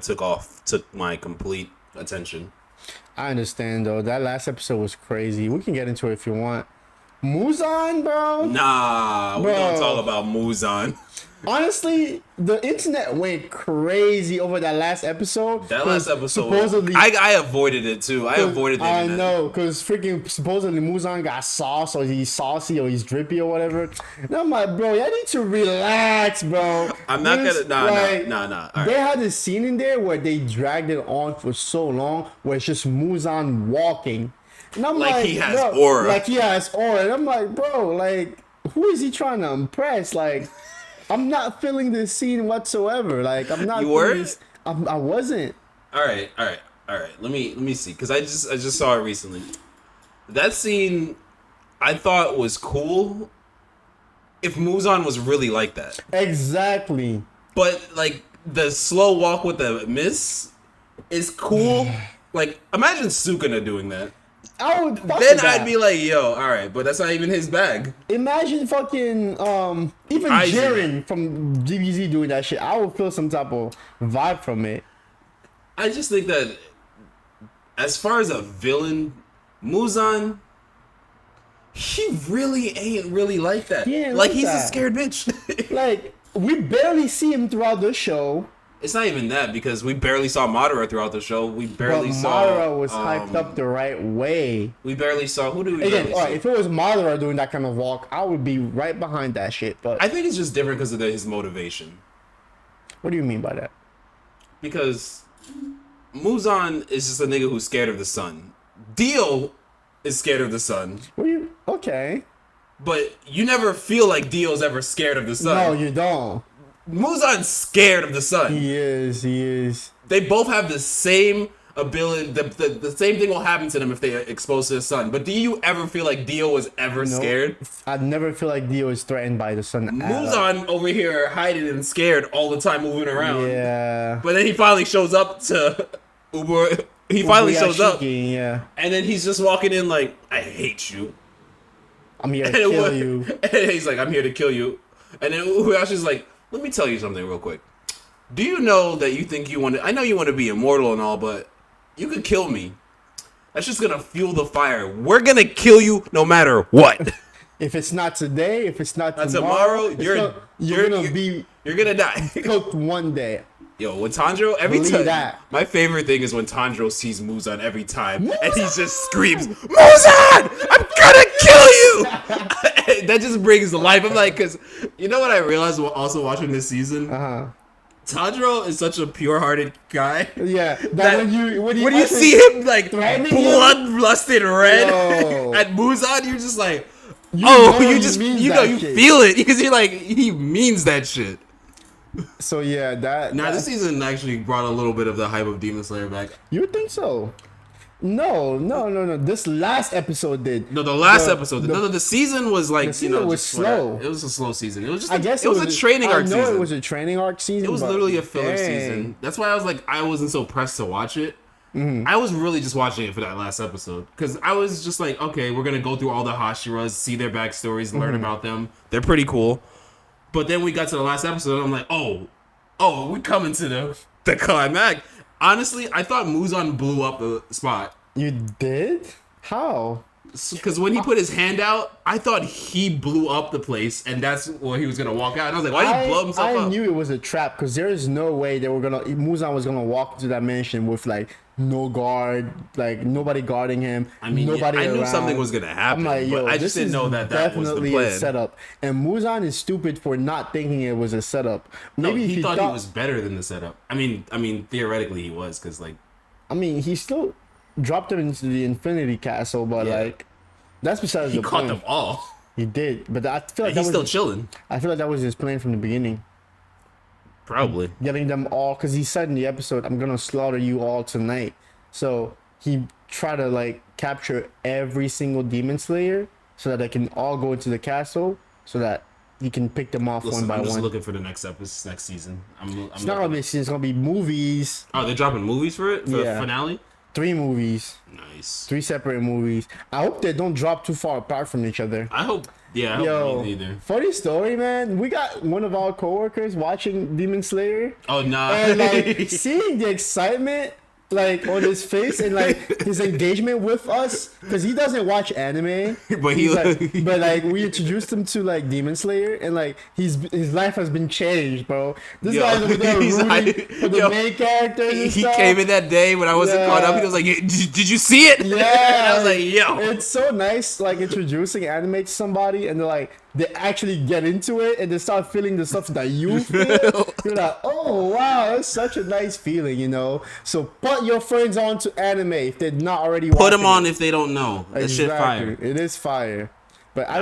Slayer took my complete attention. I understand though. That last episode was crazy. We can get into it if you want. Muzan, bro. Nah, we Bro. don't talk about Muzan. Honestly, the internet went crazy over that last episode. That last episode, supposedly, I avoided it too. I avoided the I internet. know, because freaking supposedly Muzan got sauce, or he's saucy, or he's drippy, or whatever. And I'm like, bro, y'all need to relax, bro. I'm not This, gonna. Nah. All right. They had this scene in there where they dragged it on for so long, where it's just Muzan walking. And I'm Like like, he has bro, aura. Like he has aura. And I'm like, bro, like, who is he trying to impress? Like, I'm not feeling this scene whatsoever. Like, I'm not. You feeling weren't? this- I wasn't. All right. Let me see, because I just saw it recently. That scene, I thought was cool. If Muzan was really like that, Exactly. but like the slow walk with the miss is cool. Like imagine Sukuna doing that. I would. Fuck Then with that. I'd be like, yo, all right, but that's not even his bag. Imagine fucking even Aizen. Jiren from DBZ doing that shit. I would feel some type of vibe from it. I just think that as far as a villain, Muzan, he really ain't really like that. He ain't like like he's a that. scared bitch. Like, we barely see him throughout the show. It's not even that, because we barely saw Madara throughout the show. We barely But saw Madara was hyped up the right way. We barely saw who do we Again, barely alright, see? if it was Madara doing that kind of walk, I would be right behind that shit. But I think it's just different because of his motivation. what do you mean by that? Because Muzan is just a nigga who's scared of the sun. Dio is scared of the sun, What do you? Okay. but you never feel like Dio's ever scared of the sun. No, you don't. Muzan's scared of the sun. He is. He is. They both have the same ability. The same thing will happen to them if they are exposed to the sun. But do you ever feel like Dio was ever Nope. scared? I never feel like Dio is threatened by the sun. at all. Muzan over here hiding and scared all the time, moving around. Yeah. But then he finally shows up to Uber. He finally shows up, Ubuyashiki, yeah. and then he's just walking in like, "I hate you." I'm here to And kill you. And he's like, "I'm here to kill you." And then Ubuyashi's like, "Let me tell you something real quick. Do you know that you think you want to? I know you want to be immortal and all, but you could kill me. That's just gonna fuel the fire. We're gonna kill you no matter what. If it's not today, if it's not Tomorrow, tomorrow, you're gonna be you're gonna die." cooked one day. Yo, when Tanjiro, every Believe time, that. my favorite thing is when Tanjiro sees Muzan every time, and he just screams, "Muzan, I'm gonna kill you!" That just brings to life. I'm like, because you know what I realized while also watching this season? Tanjiro is such a pure-hearted guy. Yeah, That when you you see him like threatening him? blood-lusted red Yo. at Muzan, you're just like, know you he just means you know that you shit. feel it because you're like he means that shit. So yeah, Now this season actually brought a little bit of the hype of Demon Slayer back. you would think so? No. This last episode did. No, the last The- episode. the- No, the season was like, the season was just slow. It was a slow season. It was just. I guess it was a training arc I know season. it was a training arc season. It was but literally a filler dang. season. That's why I was like, I wasn't so pressed to watch it. Mm-hmm. I was really just watching it for that last episode because I was just like, okay, we're gonna go through all the Hashiras, see their backstories, learn Mm-hmm. about them. They're pretty cool. But then we got to the last episode, and I'm like, oh, we coming to the climax. Honestly, I thought Muzan blew up the spot. You did? How? Because when he put his hand out, I thought he blew up the place, and that's where he was gonna walk out. And I was like, why did he blow himself I up? knew it was a trap because there is no way they were gonna. Muzan was gonna walk into that mansion with like no guard, like nobody guarding him. I mean, nobody I knew around. something was gonna happen, I'm like, yo, but I this just didn't is know that was the definitely plan. a setup. And Muzan is stupid for not thinking it was a setup. No, Maybe if he he thought he was better than the setup. I mean, theoretically he was, because like, I mean, he still dropped him into the Infinity Castle, but Yeah. like, that's besides he the caught point. them all. He did, but I feel like And he's that still was. chilling. I feel like that was his plan from the beginning. Probably. Getting them all, because he said in the episode, "I'm gonna slaughter you all tonight." So he tried to like capture every single demon slayer so that they can all go into the castle, so that he can pick them off Listen, one by I'm just one. looking for the next episode, next season. It's not gonna be. It's gonna be movies. Oh, they're dropping movies for it for Yeah. the finale. 3 movies, Nice. 3 separate movies. I hope they don't drop too far apart from each other. I hope Yeah, I don't believe either. Funny story, man. We got one of our coworkers watching Demon Slayer. Oh nah. And like seeing the excitement like on his face and like his engagement with us, because he doesn't watch anime, But he's like, but like we introduced him to like Demon Slayer, and like his life has been changed, bro. This Yo, guy's over there he's rooting like- for the yo, main characters and He stuff. came in that day when I wasn't caught up. He was like, "Did you see it?" Yeah, and I was like, "Yo." it's so nice, like introducing anime to somebody, and they're like, they actually get into it, and they start feeling the stuff that you feel. You're like, oh wow, that's such a nice feeling, you know. So put your friends on to anime if they're not already. Put watching them on it. if they don't know. That shit fire. It is fire, but I.